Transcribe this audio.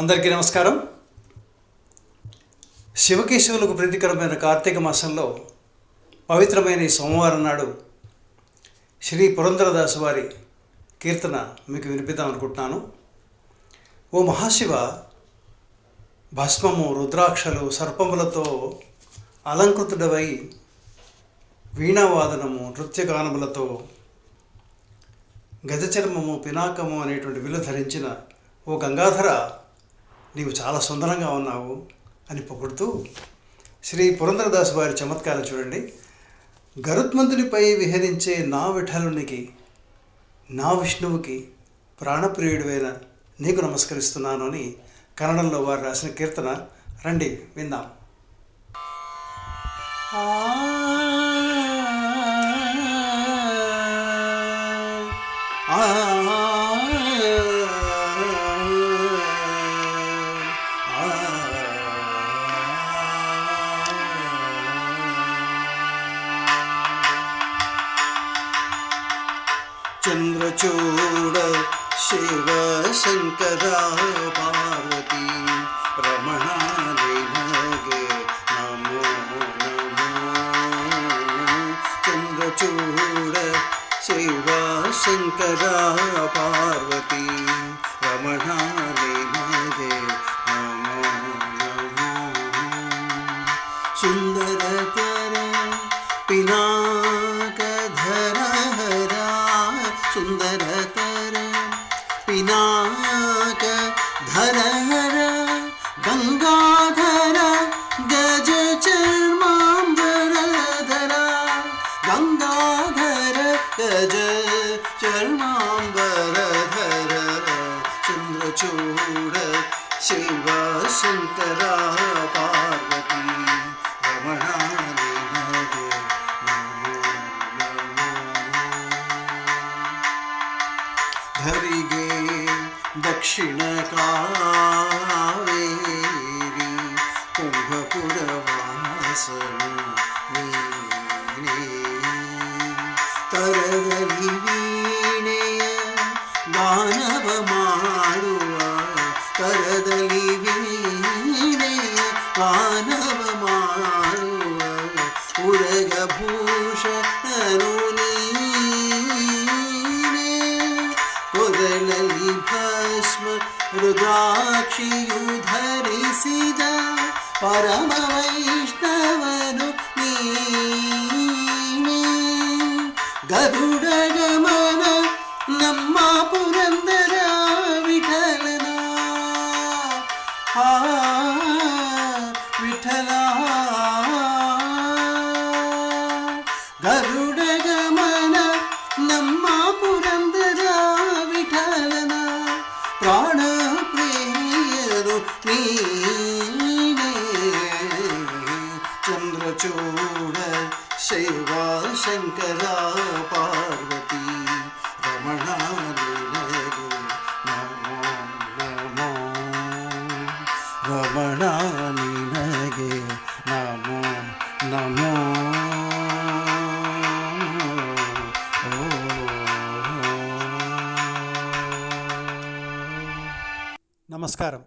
అందరికీ నమస్కారం. శివకేశవులకు ప్రీతికరమైన కార్తీక మాసంలో పవిత్రమైన ఈ సోమవారం నాడు శ్రీ పురంధరదాసు వారి కీర్తన మీకు వినిపిద్దాం అనుకుంటున్నాను. ఓ మహాశివ, భస్మము, రుద్రాక్షలు, సర్పములతో అలంకృతుడవై వీణావాదనము, నృత్యగానములతో గజచర్మము, పినాకము అనేటువంటి విలు ధరించిన ఓ గంగాధర, నీవు చాలా సుందరంగా ఉన్నావు అని పొగుడుతూ శ్రీ పురంధరదాసు వారి చమత్కారం చూడండి. గరుత్మంతునిపై విహరించే నా విఠలునికి, నా విష్ణువుకి ప్రాణప్రియుడివైన నీకు నమస్కరిస్తున్నాను అని కన్నడంలో వారు రాసిన కీర్తన. రండి విందాం. చంద్రచూడ శివ శంకర పార్వతీ రమణ నినగే నమో నమో. చంద్రచూడ శివ శంకర పార్వతీ రమణ నినగే నమో నమో. సుందరతర పినాకధర హరా, సుందరతర పినాక ధర హర, గంగాధర గజ చర్మాంబరధర, గంగాధర గజ చర్మాంబరధర. చంద్రచూడ శివ శంకర పార్వతీ రమణ నినగే నమో నమో. ಧರಿಗೆ ದಕ್ಷಿಣ ಕಾವೇರಿ ಕುಂಭಪುರ ವಾಸನ ನೀನೇ. ಕರದಲ್ಲಿ ವೀಣೆಯ ಗಾನವ ಮಾಡುವ, ಕರದಲ್ಲಿ ವೀಣೆಯ ಗಾನವ ಮಾಡುವ ಉರಗಭೂಷಣನು ನೀನೇ. ಕೊರಳಲ್ಲಿ ಭಸ್ಮ ರುದ್ರಾಕ್ಷಿಯು ಧರಿಸಿದ ಪರಮ ವೈಷ್ಣವನು ನೀನೇ. ಗರುಡ ಗಮನ ನಮ್ಮ ಪುರಂದರ ವಿಠಲನ, ವಿಠಲ. ಗರುಡ ಗಮನ ನಮ್ಮ ಪುರಂದರ ವಿಠಲನ, ಪ್ರಾಣ ಪ್ರಿಯರು ನೀನೇ. ಚಂದ್ರಚೂಡ ಶಿವ ಶಂಕರ ಪಾರ್ವತಿ ರಮಣ ನಿನಗೆ ನಮೋ ನಮೋ. ರಮಣ ನಿನಗೆ ನಮೋ ನಮೋ. నమస్కారం.